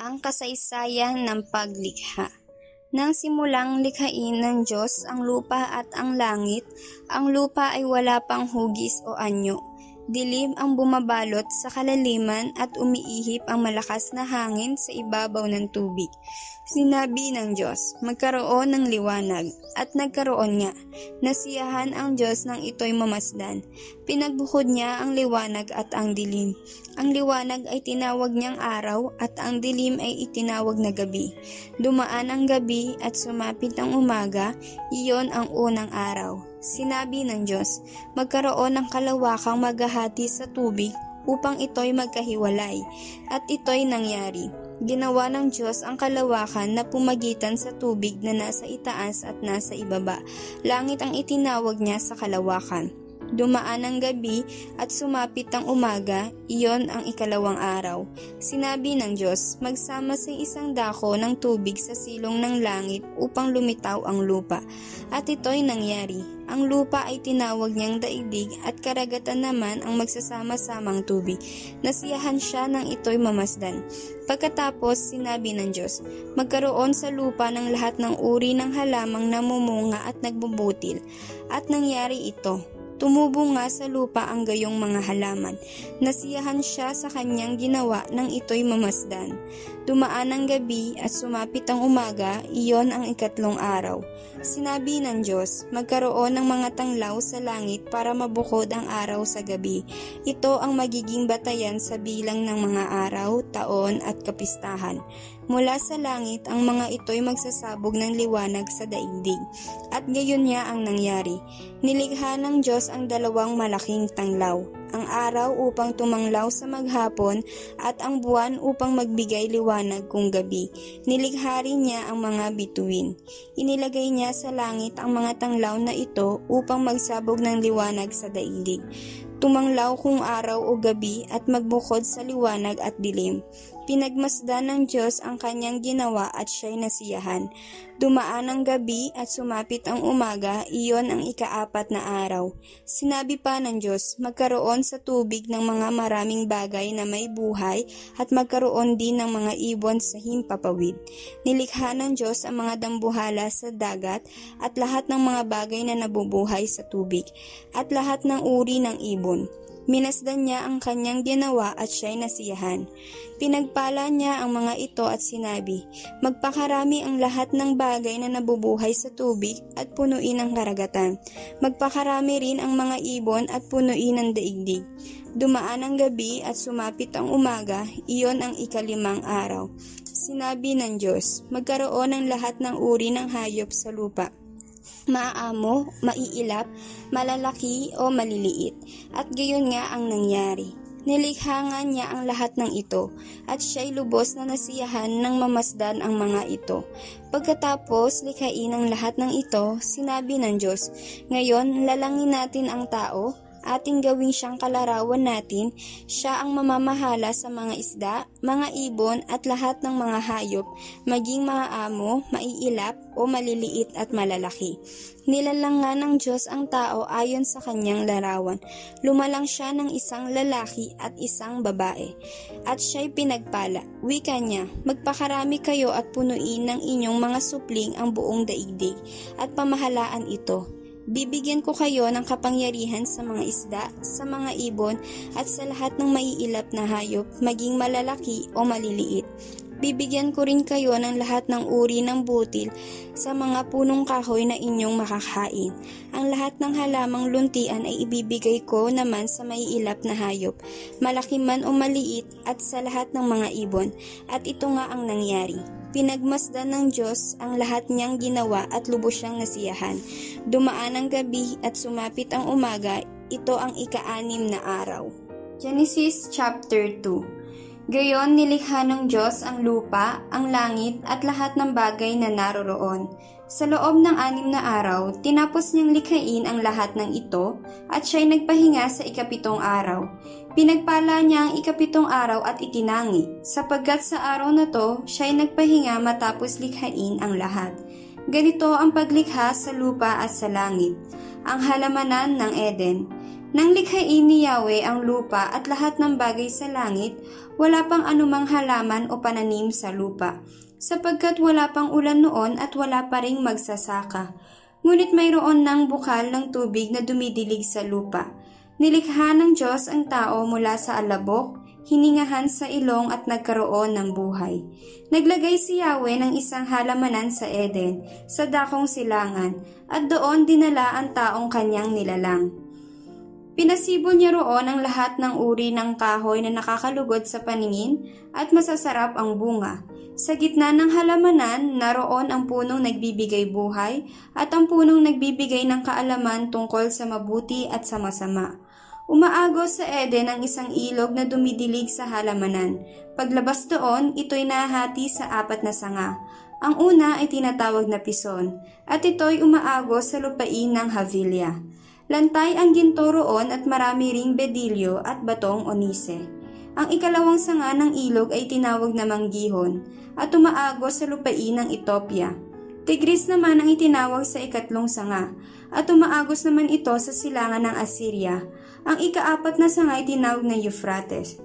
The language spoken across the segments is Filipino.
Ang kasaysayan ng paglikha. Nang simulang likhain ng Diyos ang lupa at ang langit, ang lupa ay wala pang hugis o anyo. Dilim ang bumabalot sa kalaliman at umiihip ang malakas na hangin sa ibabaw ng tubig. Sinabi ng Diyos, magkaroon ng liwanag, at nagkaroon nga. Nasiyahan ang Diyos nang ito'y mamasdan. Pinagbukod niya ang liwanag at ang dilim. Ang liwanag ay tinawag niyang araw at ang dilim ay itinawag na gabi. Dumaan ang gabi at sumapit ang umaga, iyon ang unang araw. Sinabi ng Diyos, magkaroon ng kalawakang maghahati sa tubig upang ito'y magkahiwalay, at ito'y nangyari. Ginawa ng Diyos ang kalawakan na pumagitan sa tubig na nasa itaas at nasa ibaba. Langit ang itinawag niya sa kalawakan. Dumaan ang gabi at sumapit ang umaga, iyon ang ikalawang araw. Sinabi ng Diyos, magsama sa isang dako ng tubig sa silong ng langit upang lumitaw ang lupa. At ito'y nangyari. Ang lupa ay tinawag niyang daigdig at karagatan naman ang magsasama-samang tubig. Nasiyahan siya nang ito'y mamasdan. Pagkatapos, sinabi ng Diyos, magkaroon sa lupa ng lahat ng uri ng halamang namumunga at nagbubutil. At nangyari ito. Tumubo nga sa lupa ang gayong mga halaman. Nasiyahan siya sa kanyang ginawa nang ito'y mamasdan. Dumaan ang gabi at sumapit ang umaga, iyon ang ikatlong araw. Sinabi ng Diyos, magkaroon ng mga tanglaw sa langit para mabukod ang araw sa gabi. Ito ang magiging batayan sa bilang ng mga araw, taon at kapistahan. Mula sa langit, ang mga ito'y magsasabog ng liwanag sa daigdig. At gayon niya ang nangyari. Nilikha ng Diyos ang dalawang malaking tanglaw, ang araw upang tumanglaw sa maghapon at ang buwan upang magbigay liwanag kung gabi. Nilikha rin niya ang mga bituin. Inilagay niya sa langit ang mga tanglaw na ito upang magsabog ng liwanag sa daigdig. Tumanglaw kung araw o gabi at magbukod sa liwanag at dilim. Pinagmasdan ng Diyos ang kanyang ginawa at siya'y nasiyahan. Dumaan ang gabi at sumapit ang umaga, iyon ang ikaapat na araw. Sinabi pa ng Diyos, magkaroon sa tubig ng mga maraming bagay na may buhay at magkaroon din ng mga ibon sa himpapawid. Nilikha ng Diyos ang mga dambuhala sa dagat at lahat ng mga bagay na nabubuhay sa tubig at lahat ng uri ng ibon. Minasdan niya ang kanyang ginawa at siya'y nasiyahan. Pinagpala niya ang mga ito at sinabi, magpakarami ang lahat ng bagay na nabubuhay sa tubig at punuin ang karagatan. Magpakarami rin ang mga ibon at punuin ang daigdig. Dumaan ang gabi at sumapit ang umaga, iyon ang ikalimang araw. Sinabi ng Diyos, magkaroon ng lahat ng uri ng hayop sa lupa. Maamo, maiilap, malalaki o maliliit, at gayon nga ang nangyari. Nilikha nga niya ang lahat ng ito, at siya'y lubos na nasiyahan nang mamasdan ang mga ito. Pagkatapos likhain ang lahat ng ito, sinabi ng Diyos, ngayon lalangin natin ang tao, ating gawing siyang kalarawan natin, siya ang mamamahala sa mga isda, mga ibon at lahat ng mga hayop, maging maaamo, maiilap o maliliit at malalaki. Nilalang nga ng Diyos ang tao ayon sa kanyang larawan. Lumalang siya ng isang lalaki at isang babae. At siya'y pinagpala. Wika niya, magpakarami kayo at punuin ng inyong mga supling ang buong daigdig at pamahalaan ito. Bibigyan ko kayo ng kapangyarihan sa mga isda, sa mga ibon, at sa lahat ng maiilap na hayop, maging malalaki o maliliit. Bibigyan ko rin kayo ng lahat ng uri ng butil sa mga punong kahoy na inyong makakain. Ang lahat ng halamang luntian ay ibibigay ko naman sa maiilap na hayop, malaki man o maliit, at sa lahat ng mga ibon. At ito nga ang nangyari. Pinagmasdan ng Diyos ang lahat niyang ginawa at lubos siyang nasiyahan. Dumaan ang gabi at sumapit ang umaga, ito ang ika-6 na araw. Genesis chapter 2. Gayon nilikha ng Diyos ang lupa, ang langit at lahat ng bagay na naroroon. Sa loob ng 6 na araw, tinapos niyang likhain ang lahat ng ito at siya'y nagpahinga sa ika-7 araw. Pinagpala niya ang ika-7 araw at itinangi, sapagkat sa araw na to, siya'y nagpahinga matapos likhain ang lahat. Ganito ang paglikha sa lupa at sa langit, ang halamanan ng Eden. Nang likhain ni Yahweh ang lupa at lahat ng bagay sa langit, wala pang anumang halaman o pananim sa lupa, sapagkat wala pang ulan noon at wala pa ring magsasaka. Ngunit mayroon ng bukal ng tubig na dumidilig sa lupa. Nilikha ng Diyos ang tao mula sa alabok, hiningahan sa ilong at nagkaroon ng buhay. Naglagay si Yahweh ng isang halamanan sa Eden, sa dakong silangan, at doon dinala ang taong kanyang nilalang. Pinasibol niya roon ang lahat ng uri ng kahoy na nakakalugod sa paningin at masasarap ang bunga. Sa gitna ng halamanan, naroon ang punong nagbibigay buhay at ang punong nagbibigay ng kaalaman tungkol sa mabuti at sa masama. Umaagos sa Eden ang isang ilog na dumidilig sa halamanan. Paglabas doon, ito'y nahati sa 4 na sanga. Ang una ay tinatawag na pison, at ito'y umaagos sa lupain ng Havilah. Lantay ang ginto roon at marami ring bedilyo at batong onise. Ang ikalawang sanga ng ilog ay tinawag na Manggihon at umaagos sa lupain ng Ethiopia. Tigris naman ang itinawag sa ikatlong sanga at umaagos naman ito sa silangan ng Assyria. Ang ika-4 na sanga ay tinawag na Euphrates.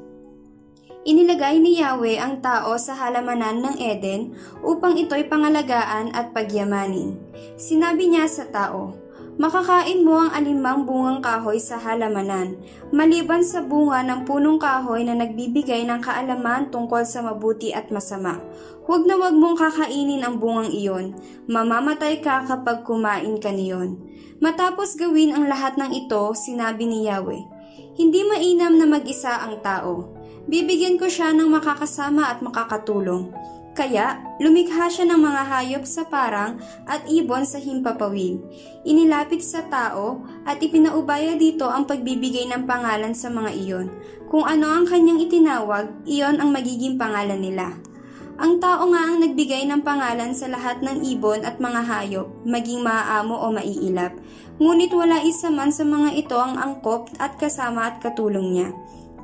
Inilagay ni Yahweh ang tao sa halamanan ng Eden upang ito'y pangalagaan at pagyamanin. Sinabi niya sa tao, "Makakain mo ang alinmang bungang kahoy sa halamanan, maliban sa bunga ng punong kahoy na nagbibigay ng kaalaman tungkol sa mabuti at masama. Huwag na huwag mong kakainin ang bungang iyon, mamamatay ka kapag kumain ka niyon." Matapos gawin ang lahat ng ito, sinabi ni Yahweh, "Hindi mainam na mag-isa ang tao. Bibigyan ko siya ng makakasama at makakatulong." Kaya, lumikha siya ng mga hayop sa parang at ibon sa himpapawid. Inilapit sa tao at ipinaubaya dito ang pagbibigay ng pangalan sa mga iyon. Kung ano ang kanyang itinawag, iyon ang magiging pangalan nila. Ang tao nga ang nagbigay ng pangalan sa lahat ng ibon at mga hayop, maging maaamo o maiilap. Ngunit wala isa man sa mga ito ang angkop at kasama at katulong niya.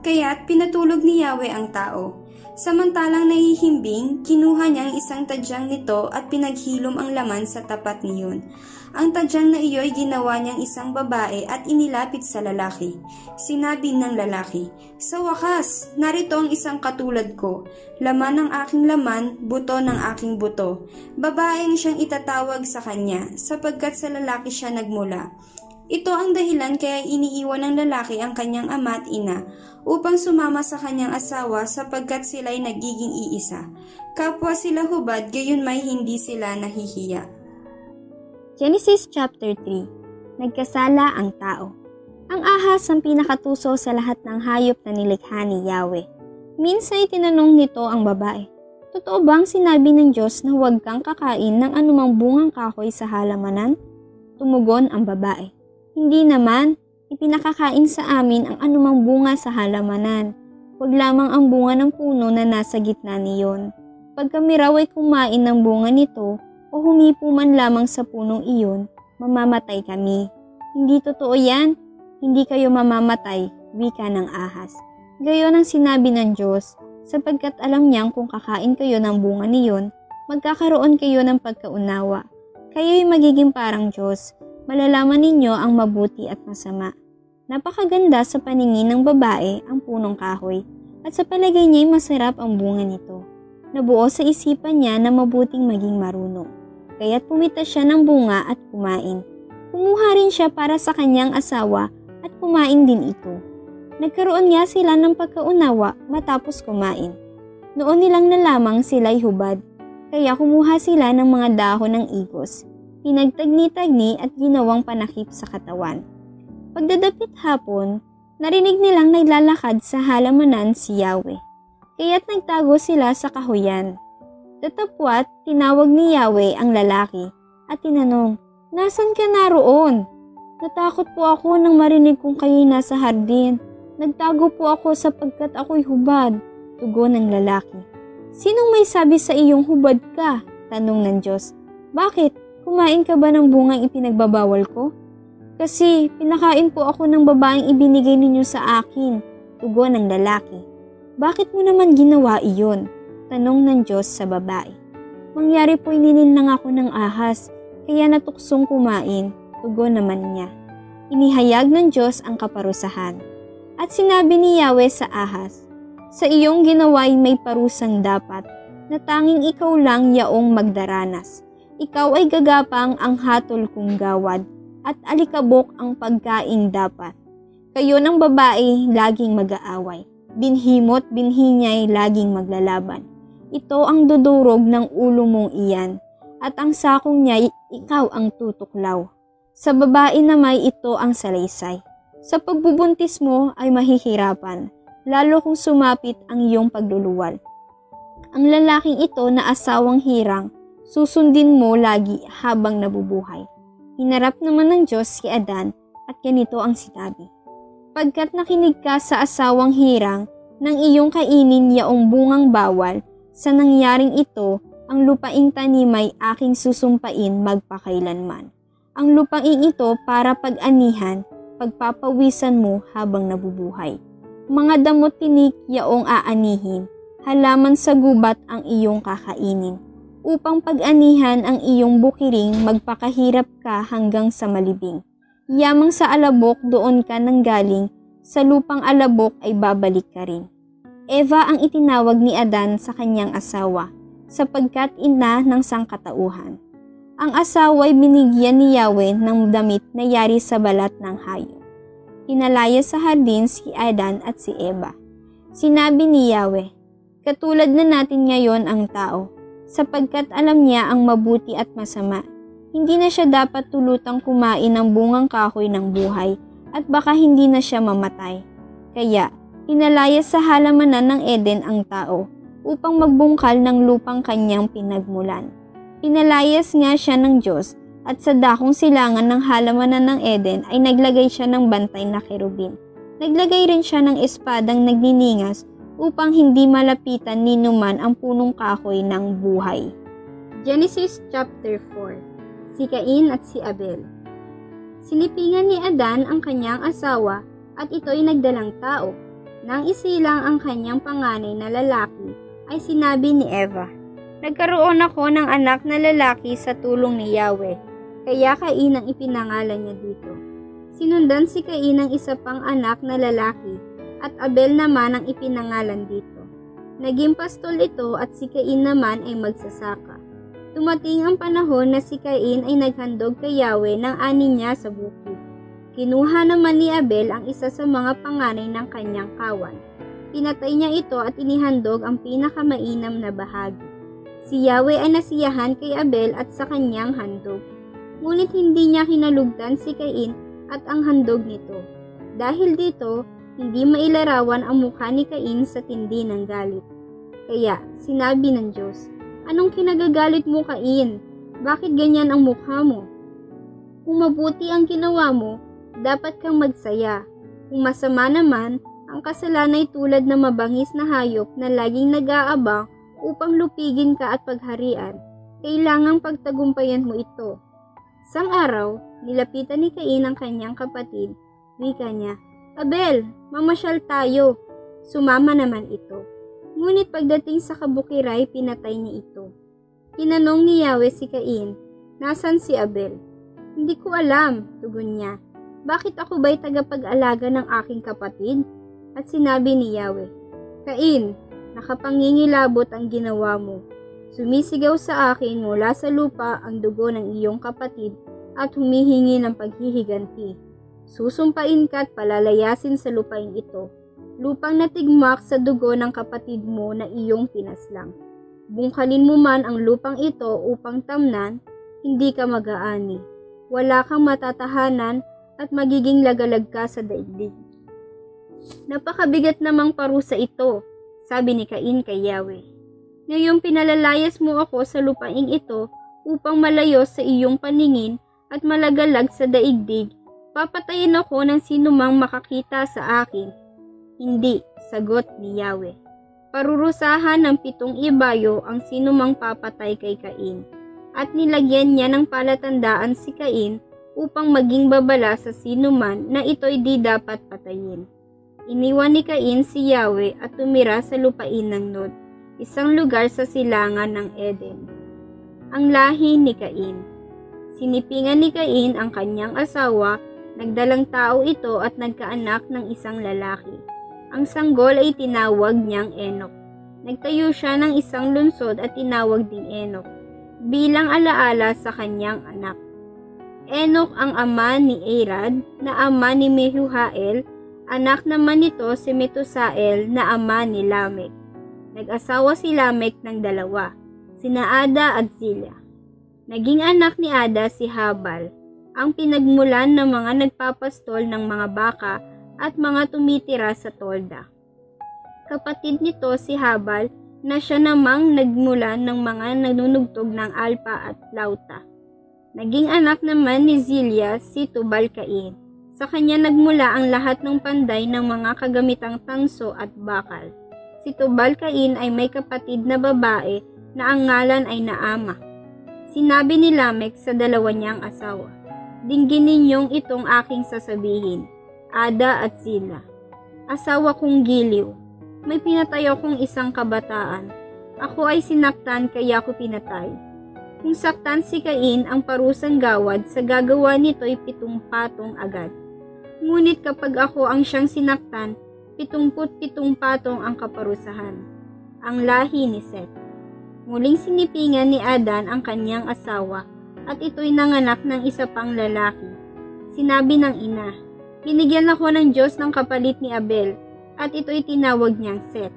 Kaya't pinatulog ni Yahweh ang tao. Samantalang nahihimbing, kinuha niya ang isang tadyang nito at pinaghilom ang laman sa tapat niyon. Ang tadyang na iyo'y ginawa niyang isang babae at inilapit sa lalaki. Sinabi ng lalaki, "Sa wakas, narito ang isang katulad ko, laman ng aking laman, buto ng aking buto. Babaeng siyang itatawag sa kanya, sapagkat sa lalaki siya nagmula." Ito ang dahilan kaya iniiwan ng lalaki ang kanyang ama at ina upang sumama sa kanyang asawa sapagkat sila'y nagiging iisa. Kapwa sila hubad, gayon may hindi sila nahihiya. Genesis chapter 3. Nagkasala ang tao. Ang ahas ang pinakatuso sa lahat ng hayop na nilikha ni Yahweh. Minsan tinanong nito ang babae, "Totoo bang sinabi ng Diyos na huwag kang kakain ng anumang bungang kahoy sa halamanan?" Tumugon ang babae, "Hindi naman, ipinakakain sa amin ang anumang bunga sa halamanan. Huwag lamang ang bunga ng puno na nasa gitna niyon. Pag kami raw ay kumain ng bunga nito o humipo man lamang sa punong iyon, mamamatay kami." "Hindi totoo yan, hindi kayo mamamatay," wika ng ahas. Gayon ang sinabi ng Diyos, sapagkat alam niyang kung kakain kayo ng bunga niyon, magkakaroon kayo ng pagkaunawa. Kayo'y magiging parang Diyos. Malalaman ninyo ang mabuti at masama. Napakaganda sa paningin ng babae ang punong kahoy at sa palagay niya'y masarap ang bunga nito. Nabuo sa isipan niya na mabuting maging marunong. Kaya't pumitas siya ng bunga at kumain. Kumuha rin siya para sa kanyang asawa at kumain din ito. Nagkaroon nga sila ng pagkaunawa matapos kumain. Noon nilang nalamang sila'y hubad, kaya kumuha sila ng mga dahon ng igos. Pinagtagni-tagni at ginawang panakip sa katawan. Pagdadapit hapon, narinig nilang naglalakad sa halamanan si Yahweh. Kaya't nagtago sila sa kahuyan. Datapwat, tinawag ni Yahweh ang lalaki at tinanong, "Nasaan ka naroon?" "Natakot po ako nang marinig kong kayo'y nasa hardin. Nagtago po ako sapagkat ako'y hubad," tugon ng lalaki. "Sinong may sabi sa iyong hubad ka?" tanong ng Diyos. "Bakit? Kumain ka ba ng bungang ipinagbabawal ko?" "Kasi pinakain po ako ng babaeng ibinigay ninyo sa akin," tugon ng lalaki. "Bakit mo naman ginawa iyon?" tanong ng Diyos sa babae. "Mangyari po'y nininang ako ng ahas, kaya natuksong kumain," tugon naman niya. inihayag ng Diyos ang kaparusahan. At sinabi ni Yahweh sa Ahaz, sa iyong ginawa'y may parusang dapat, na tanging ikaw lang yaong magdaranas. Ikaw ay gagapang ang hatol kong gawad, at alikabok ang pagkaing dapat. Kayo ng babae laging mag-aaway, binhimo't binhi niya'y laging maglalaban. Ito ang dudurog ng ulo mong iyan, at ang sakong niya'y ikaw ang tutuklaw. Sa babae na may ito ang salaysay. Sa pagbubuntis mo ay mahihirapan, lalo kung sumapit ang iyong pagluluwal. Ang lalaking ito na asawang hirang, susundin mo lagi habang nabubuhay. Hinarap naman ng Diyos si Adan at ganito ang sinabi. Pagkat nakinig ka sa asawang hirang, nang iyong kainin yaong bungang bawal, sa nangyaring ito, ang lupaing tanimay aking susumpain magpakailanman. Ang lupaing ito para pag-anihan, pagpapawisan mo habang nabubuhay. Mga damot tinik yaong aanihin, halaman sa gubat ang iyong kakainin. Upang pag-anihan ang iyong bukiring magpakahirap ka hanggang sa malibing. Yamang sa alabok doon ka nanggaling, sa lupang alabok ay babalik ka rin. Eva ang itinawag ni Adan sa kanyang asawa, sapagkat ina ng sangkatauhan. Ang asawa ay binigyan ni Yahweh ng damit na yari sa balat ng hayop. Hinalaya sa hardin si Adan at si Eva. Sinabi ni Yahweh, katulad na natin ngayon ang tao, sapagkat alam niya ang mabuti at masama. Hindi na siya dapat tulutang kumain ng bungang kahoy ng buhay at baka hindi na siya mamatay. Kaya, hinalaya sa halamanan ng Eden ang tao upang magbungkal ng lupang kanyang pinagmulan. Pinalayas nga siya ng Diyos at sa dakong silangan ng halamanan ng Eden ay naglagay siya ng bantay na kerubin. Naglagay rin siya ng espadang nagniningas upang hindi malapitan ni numan ang punong kahoy ng buhay. Genesis chapter 4. Si Cain at si Abel. Sinipingan ni Adan ang kanyang asawa at ito'y nagdalang tao. Nang isilang ang kanyang panganay na lalaki, ay sinabi ni Eva, nagkaroon ako ng anak na lalaki sa tulong ni Yahweh, kaya Cain ang ipinangalan niya dito. Sinundan si Cain ng isa pang anak na lalaki, at Abel naman ang ipinangalan dito. Naging pastol ito at si Cain naman ay magsasaka. Dumating ang panahon na si Cain ay naghandog kay Yahweh ng ani niya sa bukid. Kinuha naman ni Abel ang isa sa mga panganay ng kanyang kawan. Pinatay niya ito at inihandog ang pinakamainam na bahagi. Si Yahweh ay nasiyahan kay Abel at sa kanyang handog. Ngunit hindi niya hinalugdan si Cain at ang handog nito. Dahil dito, hindi mailarawan ang mukha ni Cain sa tindi ng galit. Kaya, sinabi ng Diyos, anong kinagagalit mo, Cain? Bakit ganyan ang mukha mo? Kung mabuti ang ginawa mo, dapat kang magsaya. Kung masama naman, ang kasalanay tulad ng mabangis na hayop na laging nag-aabang upang lupigin ka at pagharian. Kailangang pagtagumpayan mo ito. Sang araw, nilapitan ni Cain ang kanyang kapatid. Wika niya, Abel, mamasyal tayo. Sumama naman ito. Ngunit pagdating sa kabukiray, pinatay niya ito. Tinanong ni Yahweh si Cain, nasan si Abel? Hindi ko alam, tugon niya. Bakit ako ba'y tagapag-alaga ng aking kapatid? At sinabi ni Yahweh, Cain, nakapangingilabot ang ginawa mo. Sumisigaw sa akin mula sa lupa ang dugo ng iyong kapatid at humihingi ng paghihiganti. Susumpain ka at palalayasin sa lupain ito, lupang natigmak sa dugo ng kapatid mo na iyong pinaslang. Bungkalin mo man ang lupang ito upang tamnan, hindi ka mag-aani. Wala kang matatahanan at magiging lagalag ka sa daigdig. Napakabigat namang parusa ito, sabi ni Cain kay Yahweh. Ngayong pinalalayas mo ako sa lupaing ito upang malayo sa iyong paningin at malagalag sa daigdig, papatayin ako ng sinumang makakita sa akin. Hindi, sagot ni Yahweh. Parurusahan ng 7 ibayo ang sinumang papatay kay Cain. At nilagyan niya ng palatandaan si Cain upang maging babala sa sinuman na ito'y di dapat patayin. Iniwan ni Cain si Yahweh at tumira sa lupain ng Nod, isang lugar sa silangan ng Eden. Ang lahi ni Cain. Sinipingan ni Cain ang kanyang asawa Nagdalang tao ito at nagkaanak ng isang lalaki. Ang sanggol ay tinawag niyang Enok. Nagtayo siya ng isang lungsod at tinawag ding Enok, bilang alaala sa kanyang anak. Enok ang ama ni Arad, na ama ni Mehujael, anak naman nito si Metusael na ama ni Lamek. Nag-asawa si Lamek ng dalawa, sina Ada at Zillah. Naging anak ni Ada si Habal, ang pinagmulan ng mga nagpapastol ng mga baka at mga tumitira sa tolda. Kapatid nito si Habal na siya namang nagmulan ng mga nanunugtog ng alpa at flauta. Naging anak naman ni Zillah si Tubal-Cain. Sa kanya nagmula ang lahat ng panday ng mga kagamitang tangso at bakal. Si Tubal-Cain ay may kapatid na babae na ang ngalan ay Naama. Sinabi ni Lamek sa dalawa niyang asawa, "Dinggin ninyong itong aking sasabihin, Ada at Zillah. Asawa kong giliw, may pinatay akong isang kabataan. Ako ay sinaktan kaya ako pinatay. Kung saktan si Cain ang parusang gawad, sa gagawa nito'y 7 patong agad. Ngunit kapag ako ang siyang sinaktan, 77 patong ang kaparusahan." Ang lahi ni Seth. Muling sinipingan ni Adan ang kanyang asawa at ito'y nanganak ng isa pang lalaki. Sinabi ng ina, "Binigyan ako ng Diyos ng kapalit ni Abel," at ito'y tinawag niyang Seth.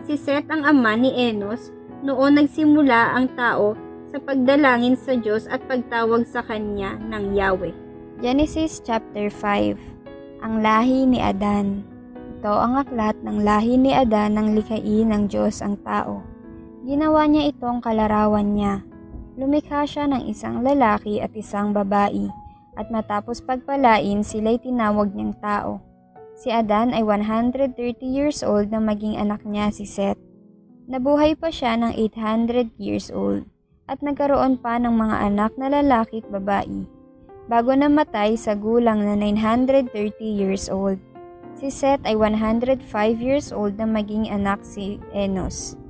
Si Seth ang ama ni Enos. Noon nagsimula ang tao sa pagdalangin sa Diyos at pagtawag sa kanya ng Yahweh. Genesis chapter 5. Ang lahi ni Adan. Ito ang aklat ng lahi ni Adan nang likhain ng Diyos ang tao. Ginawa niya itong kalarawan niya. Lumikha siya ng isang lalaki at isang babae, at matapos pagpalain sila'y tinawag niyang tao. Si Adan ay 130 years old na maging anak niya si Seth. Nabuhay pa siya ng 800 years old at nagkaroon pa ng mga anak na lalaki at babae, bago namatay sa gulang na 930 years old. Si Seth ay 105 years old na maging anak si Enos.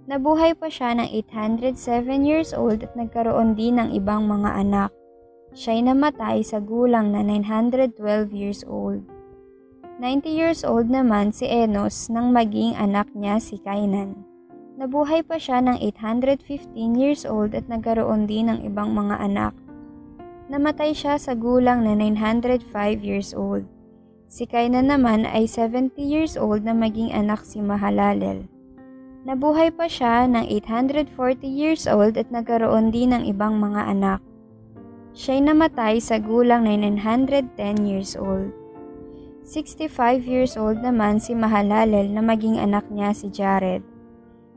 Nabuhay pa siya ng 807 years old at nagkaroon din ng ibang mga anak. Siya'y namatay sa gulang na 912 years old. 90 years old naman si Enos nang maging anak niya si Kainan. Nabuhay pa siya ng 815 years old at nagkaroon din ng ibang mga anak. Namatay siya sa gulang na 905 years old. Si Kainan naman ay 70 years old na maging anak si Mahalalel. Nabuhay pa siya ng 840 years old at nagkaroon din ng ibang mga anak. Siya'y namatay sa gulang na 910 years old. 65 years old naman si Mahalalel na maging anak niya si Jared.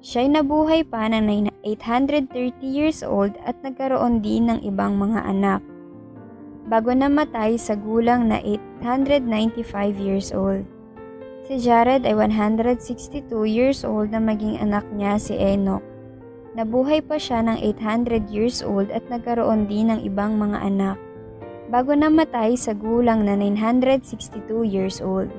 Siya'y nabuhay pa ng 830 years old at nagkaroon din ng ibang mga anak, bago namatay sa gulang na 895 years old. Si Jared ay 162 years old na maging anak niya si Enoch. Nabuhay pa siya ng 800 years old at nagkaroon din ng ibang mga anak, bago namatay sa gulang na 962 years old.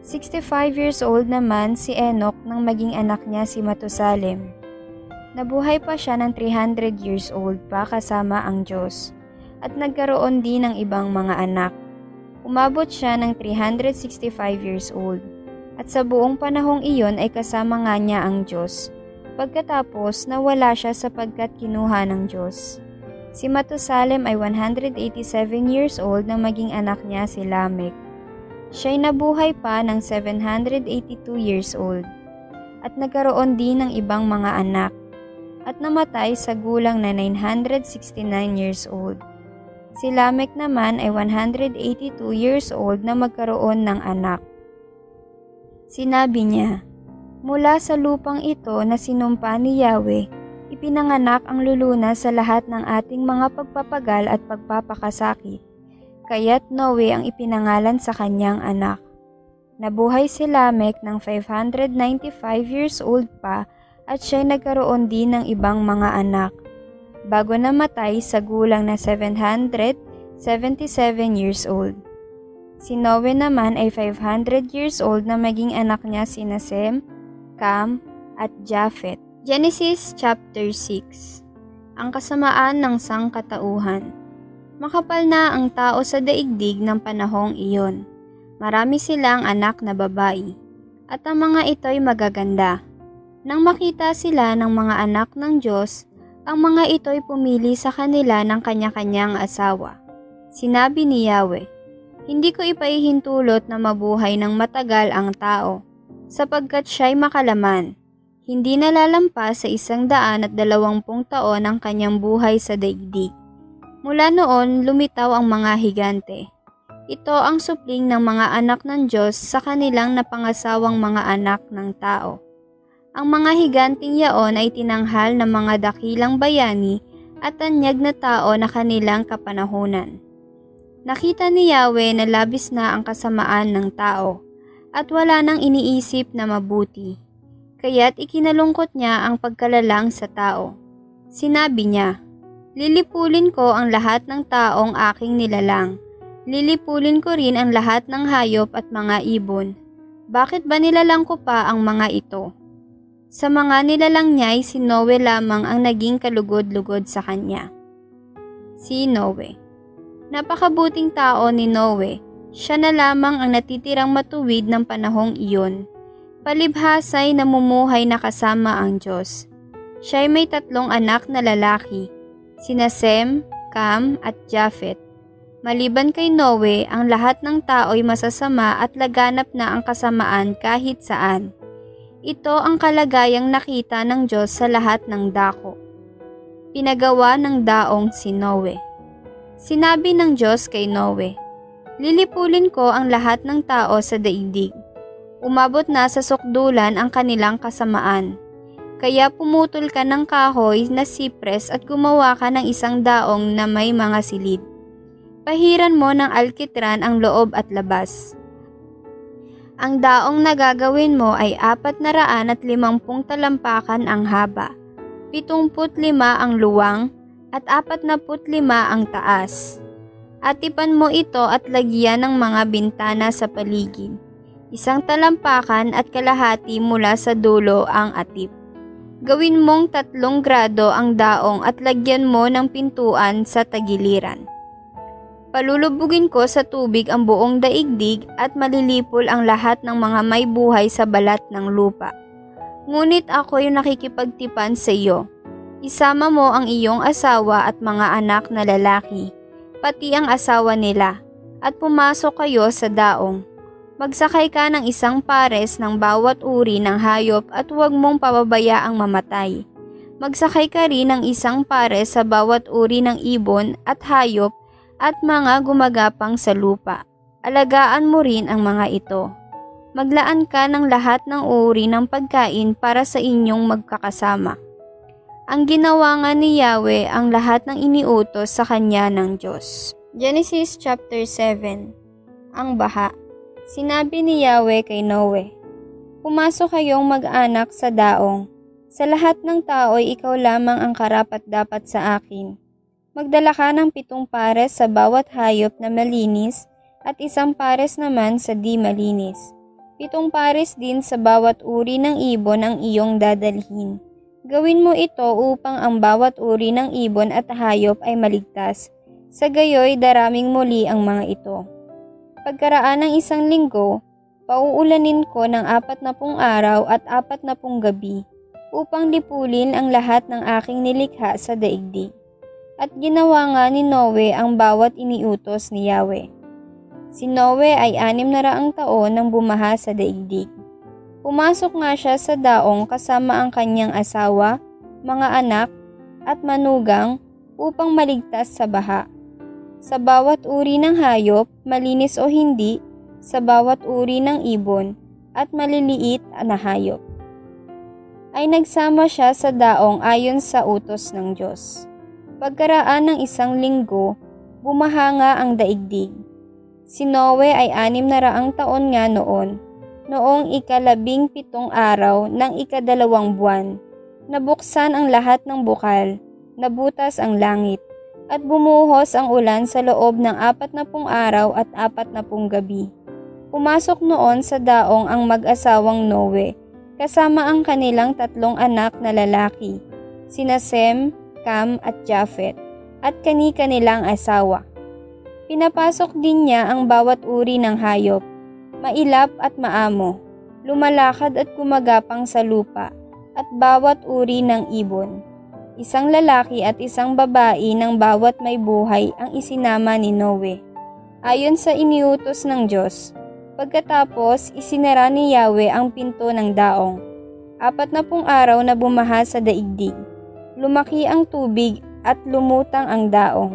65 years old naman si Enoch nang maging anak niya si Matusalem. Nabuhay pa siya ng 300 years old pa kasama ang Diyos, at nagkaroon din ng ibang mga anak. Umabot siya ng 365 years old, at sa buong panahong iyon ay kasama nga niya ang Diyos. Pagkatapos nawala siya sapagkat kinuha ng Diyos. Si Matusalem ay 187 years old nang maging anak niya si Lamek. Siya'y nabuhay pa ng 782 years old, at nagkaroon din ng ibang mga anak, at namatay sa gulang na 969 years old. Si Lamek naman ay 182 years old na magkaroon ng anak. Sinabi niya, "Mula sa lupang ito na sinumpa ni Yahweh, ipinanganak ang lulunas sa lahat ng ating mga pagpapagal at pagpapakasakit. Kaya't Noe ang ipinangalan sa kanyang anak." Nabuhay si Lamek ng 595 years old pa at siya'y nagkaroon din ng ibang mga anak, bago namatay sa gulang na 777 years old. Si Noe naman ay 500 years old na maging anak niya sina Sem, Cam, at Japhet. Genesis chapter 6. Ang kasamaan ng sangkatauhan. Makapal na ang tao sa daigdig ng panahong iyon. Marami silang anak na babae, at ang mga ito'y magaganda. Nang makita sila ng mga anak ng Diyos, ang mga ito'y pumili sa kanila ng kanya-kanyang asawa. Sinabi ni Yahweh, "Hindi ko ipaihintulot na mabuhay ng matagal ang tao, sapagkat siya'y makalaman. Hindi nalalampas sa 120 taon ang kanyang buhay sa daigdig." Mula noon, lumitaw ang mga higante. Ito ang supling ng mga anak ng Diyos sa kanilang napangasawang mga anak ng tao. Ang mga higanting yaon ay tinanghal ng mga dakilang bayani at tanyag na tao na kanilang kapanahunan. Nakita ni Yahweh na labis na ang kasamaan ng tao at wala nang iniisip na mabuti. Kaya't ikinalungkot niya ang pagkalalang sa tao. Sinabi niya, "Lilipulin ko ang lahat ng taong aking nilalang. Lilipulin ko rin ang lahat ng hayop at mga ibon. Bakit ba nilalang ko pa ang mga ito?" Sa mga nilalang niya ay si Noe lamang ang naging kalugod-lugod sa kanya. Si Noe. Napakabuting tao ni Noe. Siya na lamang ang natitirang matuwid ng panahong iyon. Palibhasa'y namumuhay na kasama ang Diyos. Siya'y may 3 anak na lalaki, sina Sem, Cam at Japhet. Maliban kay Noe, ang lahat ng tao'y masasama at laganap na ang kasamaan kahit saan. Ito ang kalagayang nakita ng Diyos sa lahat ng dako. Pinagawa ng daong si Noe. Sinabi ng Diyos kay Noe, "Lilipulin ko ang lahat ng tao sa daigdig." Umabot na sa sukdulan ang kanilang kasamaan. Kaya pumutol ka ng kahoy na sipres at gumawa ka ng isang daong na may mga silid. Pahiran mo ng alkitran ang loob at labas. Ang daong na gagawin mo ay 450 talampakan ang haba, 75 ang luwang, at 45 ang taas. Atipan mo ito at lagyan ng mga bintana sa paligid. 1 talampakan at kalahati mula sa dulo ang atip. Gawin mong 3 grado ang daong at lagyan mo ng pintuan sa tagiliran. Palulubugin ko sa tubig ang buong daigdig at malilipol ang lahat ng mga may buhay sa balat ng lupa. Ngunit ako'y nakikipagtipan sa iyo. Isama mo ang iyong asawa at mga anak na lalaki, pati ang asawa nila, at pumasok kayo sa daong. Magsakay ka ng 1 pares ng bawat uri ng hayop at huwag mong pababayaang mamatay. Magsakay ka rin ng 1 pares sa bawat uri ng ibon at hayop at mga gumagapang sa lupa. Alagaan mo rin ang mga ito. Maglaan ka ng lahat ng uri ng pagkain para sa inyong magkakasama. Ang ginawa nga ni Yahweh ang lahat ng iniutos sa kanya ng Diyos. Genesis chapter 7. Ang baha. Sinabi ni Yahweh kay Noe, "Pumasok kayong mag-anak sa daong. Sa lahat ng tao'y ikaw lamang ang karapat-dapat sa akin. Magdala ka ng 7 pares sa bawat hayop na malinis at 1 pares naman sa di malinis. 7 pares din sa bawat uri ng ibon ang iyong dadalhin. Gawin mo ito upang ang bawat uri ng ibon at hayop ay maligtas. Sa gayoy daraming muli ang mga ito. Pagkaraan ng 1 linggo, pauulanin ko ng 40 araw at 40 gabi upang lipulin ang lahat ng aking nilikha sa daigdig." At ginawa nga ni Noe ang bawat iniutos ni Yahweh. Si Noe ay 600 taon nang bumaha sa daigdig. Pumasok nga siya sa daong kasama ang kanyang asawa, mga anak, at manugang upang maligtas sa baha. Sa bawat uri ng hayop, malinis o hindi, sa bawat uri ng ibon, at maliliit na hayop, ay nagsama siya sa daong ayon sa utos ng Diyos. Pagkaraan ng 1 linggo, bumaha nga ang daigdig. Si Noe ay 600 taon nga noon, noong 17 araw ng 2 buwan. Nabuksan ang lahat ng bukal, nabutas ang langit, at bumuhos ang ulan sa loob ng 40 araw at 40 gabi. Pumasok noon sa daong ang mag-asawang Noe, kasama ang kanilang 3 anak na lalaki, sina Sem, Cam at Japhet, at kani-kanilang asawa. Pinapasok din niya ang bawat uri ng hayop, mailap at maamo, lumalakad at gumagapang sa lupa, at bawat uri ng ibon. Isang lalaki at isang babae ng bawat may buhay ang isinama ni Noe, ayon sa iniutos ng Diyos. Pagkatapos, isinara ni Yahweh ang pinto ng daong. 40 araw na bumaha sa daigdig. Lumaki ang tubig at lumutang ang daong.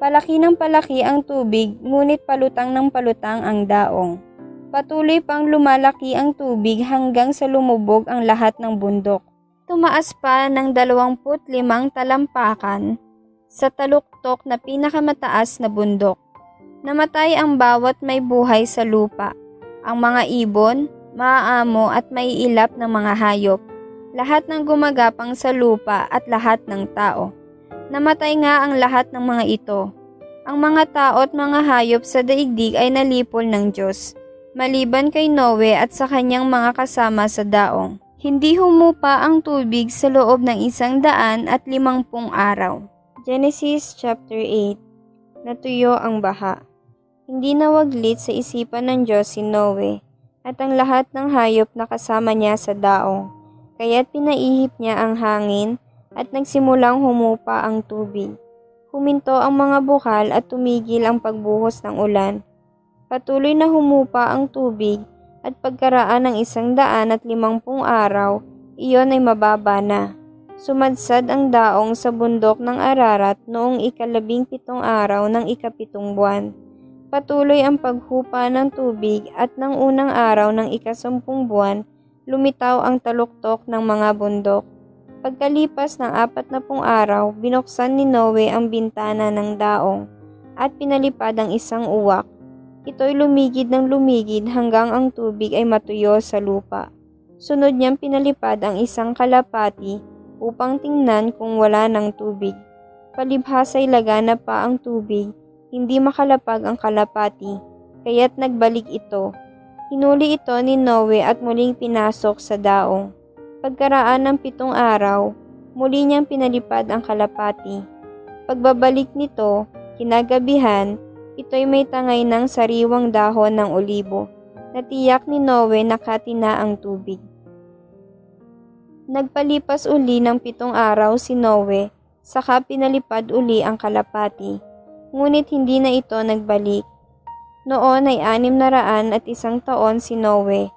Palaki ng palaki ang tubig, ngunit palutang ng palutang ang daong. Patuloy pang lumalaki ang tubig hanggang sa lumubog ang lahat ng bundok. Tumaas pa ng 25 talampakan sa taluktok na pinakamataas na bundok. Namatay ang bawat may buhay sa lupa, ang mga ibon, maaamo at maiilap ng mga hayop, lahat ng gumagapang sa lupa at lahat ng tao. Namatay nga ang lahat ng mga ito. Ang mga tao at mga hayop sa daigdig ay nalipol ng Diyos, maliban kay Noe at sa kanyang mga kasama sa daong. Hindi humupa ang tubig sa loob ng 150 araw. Genesis chapter 8. Natuyo ang baha. Hindi nawaglit sa isipan ng Diyos si Noe at ang lahat ng hayop na kasama niya sa daong, kaya't pinaihip niya ang hangin at nagsimulang humupa ang tubig. Huminto ang mga bukal at tumigil ang pagbuhos ng ulan. Patuloy na humupa ang tubig at pagkaraan ng 150 araw, iyon ay mababa na. Sumadsad ang daong sa bundok ng Ararat noong 17 araw ng 7 buwan. Patuloy ang paghupa ng tubig at ng unang araw ng 10 buwan, lumitaw ang taluktok ng mga bundok. Pagkalipas ng 40 araw, binuksan ni Noe ang bintana ng daong at pinalipad ang isang uwak. Ito'y lumigid ng lumigid hanggang ang tubig ay matuyo sa lupa. Sunod niyang pinalipad ang isang kalapati upang tingnan kung wala ng tubig. Palibhas ay lagana pa ang tubig, hindi makalapag ang kalapati, kaya't nagbalik ito. Hinuli ito ni Noe at muling pinasok sa daong. Pagkaraan ng 7 araw, muli niyang pinalipad ang kalapati. Pagbabalik nito, kinagabihan, ito'y may tangay ng sariwang dahon ng olibo. Natiyak ni Noe na kati na ang tubig. Nagpalipas uli ng 7 araw si Noe, saka pinalipad uli ang kalapati. Ngunit hindi na ito nagbalik. Noon ay 601 taon si Noe.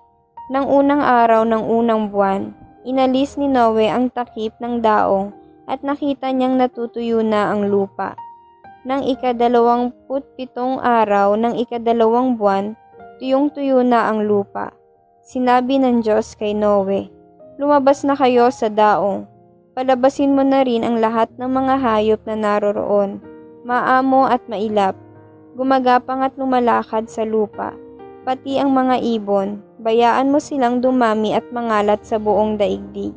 Nang unang araw ng unang buwan, inalis ni Noe ang takip ng daong at nakita niyang natutuyo na ang lupa. Nang 27 araw ng 2 buwan, tuyong-tuyo na ang lupa. Sinabi ng Diyos kay Noe, "Lumabas na kayo sa daong. Palabasin mo na rin ang lahat ng mga hayop na naroroon, maamo at mailap, gumagapang at lumalakad sa lupa, pati ang mga ibon. Bayaan mo silang dumami at mangalat sa buong daigdig."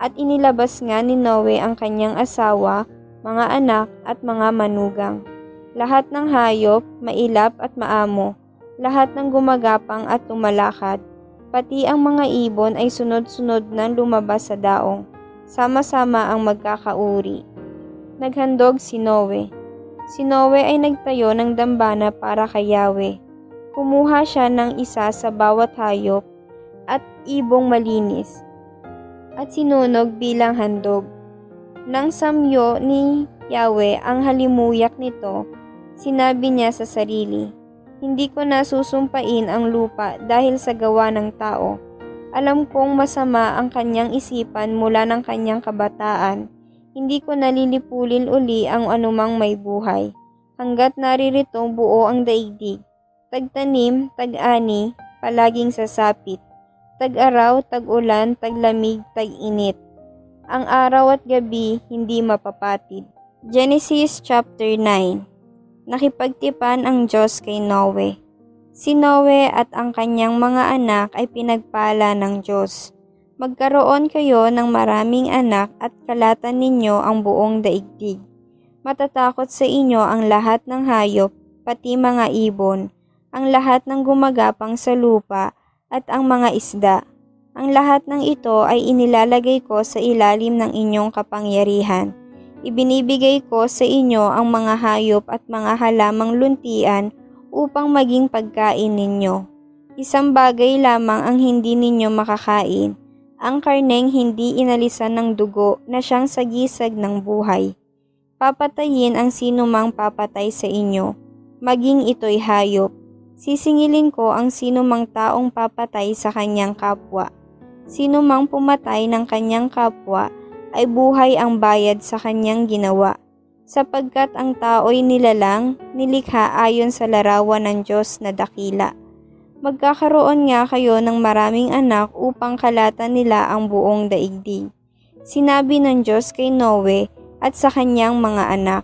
At inilabas nga ni Noe ang kanyang asawa, mga anak at mga manugang. Lahat ng hayop, mailap at maamo, lahat ng gumagapang at lumalakad, pati ang mga ibon ay sunod-sunod na lumabas sa daong, sama-sama ang magkakauri. Naghandog si Noe. Si Noe ay nagtayo ng dambana para kay Yahweh. Kumuha siya ng isa sa bawat hayop at ibong malinis at sinunog bilang handog. Nang samyo ni Yahweh ang halimuyak nito, sinabi niya sa sarili, "Hindi ko na susumpain ang lupa dahil sa gawa ng tao. Alam kong masama ang kanyang isipan mula ng kanyang kabataan. Hindi ko nalilipulin uli ang anumang may buhay, hanggat naririto buo ang daigdig. Tagtanim, tag-ani, palaging sasapit. Tag-araw, tag-ulan, taglamig, tag-init. Ang araw at gabi hindi mapapatid." Genesis chapter 9. Nakipagtipan ang Diyos kay Noe. Si Noe at ang kanyang mga anak ay pinagpala ng Diyos. "Magkaroon kayo ng maraming anak at kalatan ninyo ang buong daigdig. Matatakot sa inyo ang lahat ng hayop, pati mga ibon, ang lahat ng gumagapang sa lupa at ang mga isda. Ang lahat ng ito ay inilalagay ko sa ilalim ng inyong kapangyarihan. Ibinibigay ko sa inyo ang mga hayop at mga halamang luntian upang maging pagkain ninyo. Isang bagay lamang ang hindi ninyo makakain, ang karneng hindi inalisan ng dugo na siyang sagisag ng buhay. Papatayin ang sinumang papatay sa inyo, maging ito'y hayop. Sisingilin ko ang sinumang taong papatay sa kanyang kapwa. Sinumang pumatay ng kanyang kapwa ay buhay ang bayad sa kanyang ginawa, sapagkat ang tao'y nilalang, nilikha ayon sa larawan ng Diyos na dakila. Magkakaroon nga kayo ng maraming anak upang kalatan nila ang buong daigdig. Sinabi ng Diyos kay Noe at sa kanyang mga anak,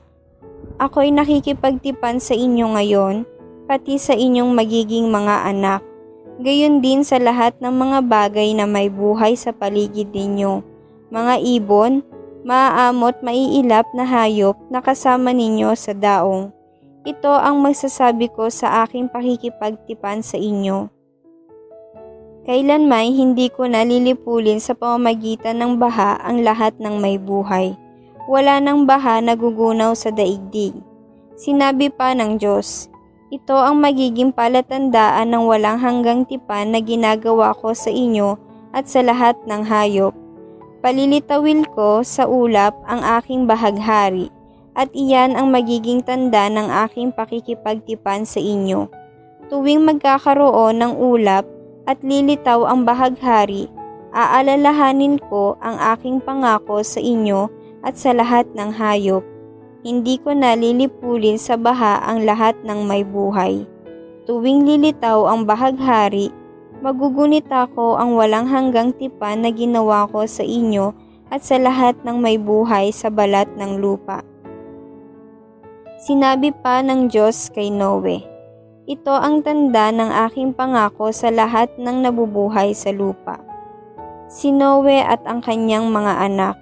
"Ako'y nakikipagtipan sa inyo ngayon, pati sa inyong magiging mga anak, gayon din sa lahat ng mga bagay na may buhay sa paligid ninyo, mga ibon, maaamot maiilap na hayop na kasama ninyo sa daong. Ito ang magsasabi ko sa aking pakikipagtipan sa inyo. Kailanmay hindi ko nalilipulin sa pamamagitan ng baha ang lahat ng may buhay. Wala ng baha na gugunaw sa daigdig." Sinabi pa ng Diyos, "Ito ang magiging palatandaan ng walang hanggang tipan na ginagawa ko sa inyo at sa lahat ng hayop. Palilitawil ko sa ulap ang aking bahaghari, at iyan ang magiging tanda ng aking pakikipagtipan sa inyo. Tuwing magkakaroon ng ulap at lilitaw ang bahaghari, aalalahanin ko ang aking pangako sa inyo at sa lahat ng hayop. Hindi ko na lilipulin sa baha ang lahat ng may buhay. Tuwing lilitaw ang bahaghari, magugunita ko ang walang hanggang tipan na ginawa ko sa inyo at sa lahat ng may buhay sa balat ng lupa." Sinabi pa ng Diyos kay Noe, "Ito ang tanda ng aking pangako sa lahat ng nabubuhay sa lupa." Si Noe at ang kanyang mga anak.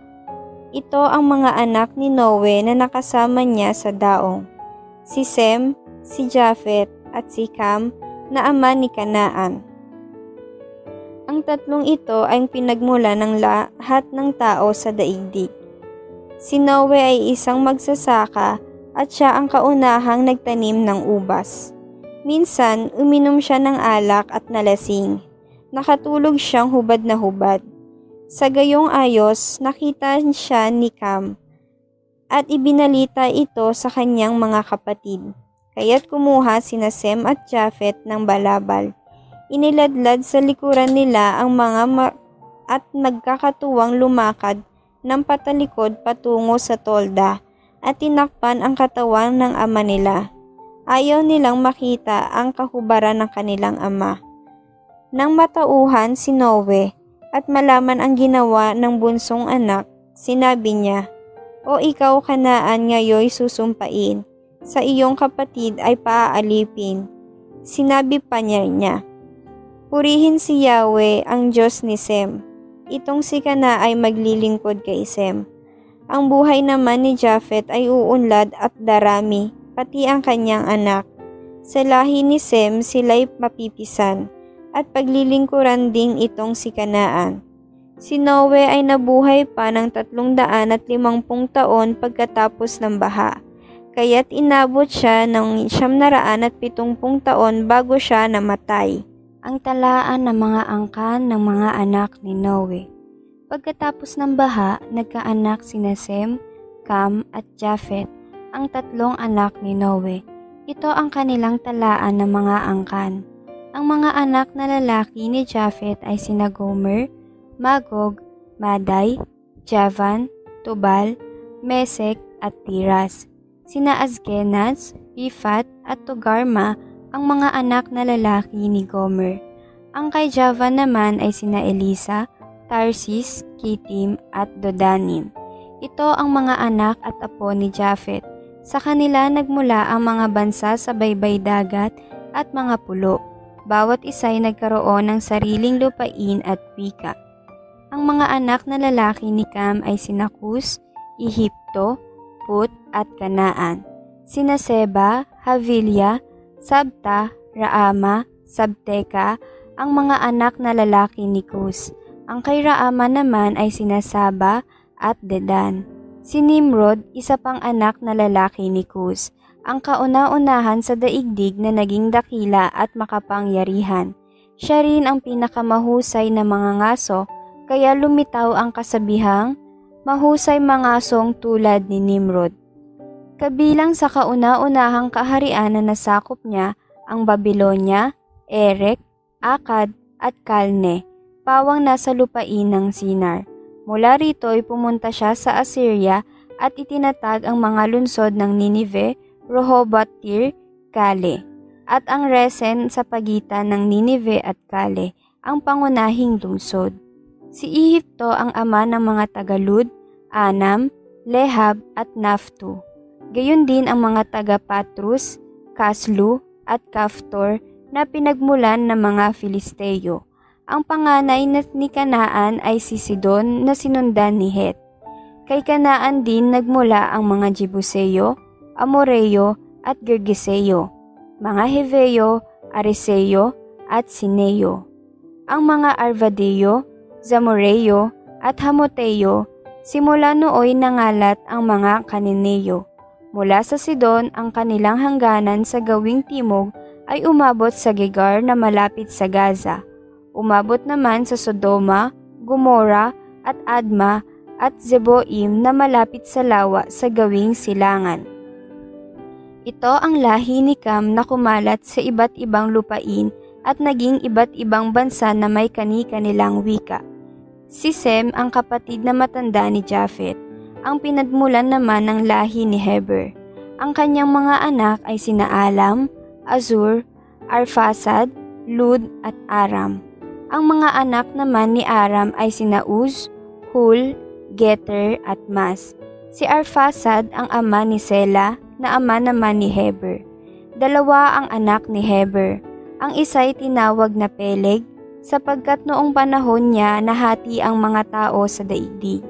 Ito ang mga anak ni Noe na nakasama niya sa daong: si Sem, si Japhet, at si Cam na ama ni Canaan. Ang tatlong ito ay pinagmula ng lahat ng tao sa daigdig. Si Noe ay isang magsasaka at siya ang kaunahang nagtanim ng ubas. Minsan, uminom siya ng alak at nalasing. Nakatulog siyang hubad na hubad. Sa gayong ayos, nakita siya ni Cam at ibinalita ito sa kanyang mga kapatid. Kaya't kumuha sina Sem at Japhet ng balabal. Iniladlad sa likuran nila ang mga at nagkakatuwang lumakad ng patalikod patungo sa tolda at tinakpan ang katawan ng ama nila. Ayaw nilang makita ang kahubaran ng kanilang ama. Nang matauhan si Noe at malaman ang ginawa ng bunsong anak, sinabi niya, "O ikaw Kanaan, ngayoy susumpain, sa iyong kapatid ay paaalipin." Sinabi pa niya, "Purihin si Yahweh, ang Diyos ni Sem. Itong si Kana ay maglilingkod kay Sem." Ang buhay naman ni Japhet ay uunlad at darami, pati ang kanyang anak. Sa lahi ni Sem sila'y mapipisan, at paglilingkuran ding itong si Kanaan. Si Noe ay nabuhay pa ng 350 taon pagkatapos ng baha, kaya't inabot siya ng 970 taon bago siya namatay. Ang talaan ng mga angkan ng mga anak ni Noe. Pagkatapos ng baha, nagkaanak sina Sem, Cam at Japhet, ang tatlong anak ni Noe. Ito ang kanilang talaan ng mga angkan. Ang mga anak na lalaki ni Japhet ay sina Gomer, Magog, Madai, Javan, Tubal, Mesek at Tiras. Sina Azkenaz, Rifat at Togarma ang mga anak na lalaki ni Gomer. Ang kay Javan naman ay sina Elisa, Tarsis, Kitim at Dodanim. Ito ang mga anak at apo ni Japhet. Sa kanila nagmula ang mga bansa sa baybay dagat at mga pulo. Bawat isa'y nagkaroon ng sariling lupain at wika. Ang mga anak na lalaki ni Cam ay sina Cus, Ehipto, Put at Kanaan. Sina Seba, Havilah, Sabta, Raama, Sabteka ang mga anak na lalaki ni Cus. Ang kay Raama naman ay sina Saba at Dedan. Si Nimrod, isa pang anak na lalaki ni Cus, ang kauna-unahan sa daigdig na naging dakila at makapangyarihan. Siya rin ang pinakamahusay na mangangaso, kaya lumitaw ang kasabihang mahusay mangasong tulad ni Nimrod. Kabilang sa kauna-unahang kaharian na nasakop niya ang Babylonia, Erek, Akkad at Kalne, pawang nasa lupain ng Sinar. Mula rito ay pumunta siya sa Assyria at itinatag ang mga lungsod ng Ninive, Rehoboth-ir, Kale, at ang Resen sa pagitan ng Ninive at Kale, ang pangunahing lungsod. Si Ehipto ang ama ng mga taga-Lud, Anam, Lehab at Naftu. Gayon din ang mga taga-Patrus, Kaslu at Kaftor na pinagmulan ng mga Filisteo. Ang panganay ni Kanaan ay si Sidon na sinundan ni Het. Kay Kanaan din nagmula ang mga Jebuseo, Amoreo at Girgeseo, mga Heveo, Areseo at Sineo. Ang mga Arvadeo, Zamoreo at Hamoteo, simula nooy nangalat ang mga Kananeo. Mula sa Sidon, ang kanilang hangganan sa gawing timog ay umabot sa Gegar na malapit sa Gaza. Umabot naman sa Sodoma, Gomora at Adma at Zeboim na malapit sa lawa sa gawing silangan. Ito ang lahi ni Cam na kumalat sa iba't ibang lupain at naging iba't ibang bansa na may kani-kanilang wika. Si Sem ang kapatid na matanda ni Japhet, ang pinagmulan naman ng lahi ni Heber. Ang kanyang mga anak ay sina Alam, Azur, Arphaxad, Lud at Aram. Ang mga anak naman ni Aram ay sina Uz, Hul, Geter at Mas. Si Arphaxad ang ama ni Sela na ama naman ni Heber. Dalawa ang anak ni Heber. Ang isa'y tinawag na Peleg sapagkat noong panahon niya nahati ang mga tao sa daigdig.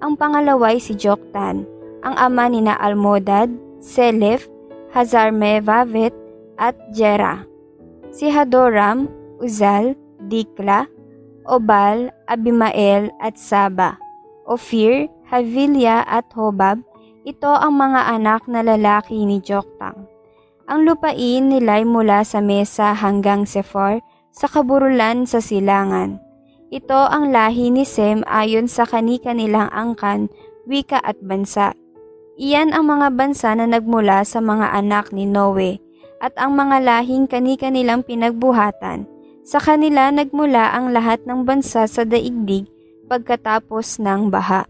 Ang pangalaway si Joktan, ang ama ni na Almodad, Selef, Hazarmevavet at Jera. Si Hadoram, Uzal, Dikla, Obal, Abimael at Saba, Ophir, Havilia at Hobab, ito ang mga anak na lalaki ni Joktang. Ang lupain nila'y mula sa Mesa hanggang Sephar sa kaburulan sa silangan. Ito ang lahi ni Sem ayon sa kani-kanilang angkan, wika at bansa. Iyan ang mga bansa na nagmula sa mga anak ni Noe at ang mga lahing kani-kanilang pinagbuhatan. Sa kanila nagmula ang lahat ng bansa sa daigdig pagkatapos ng baha.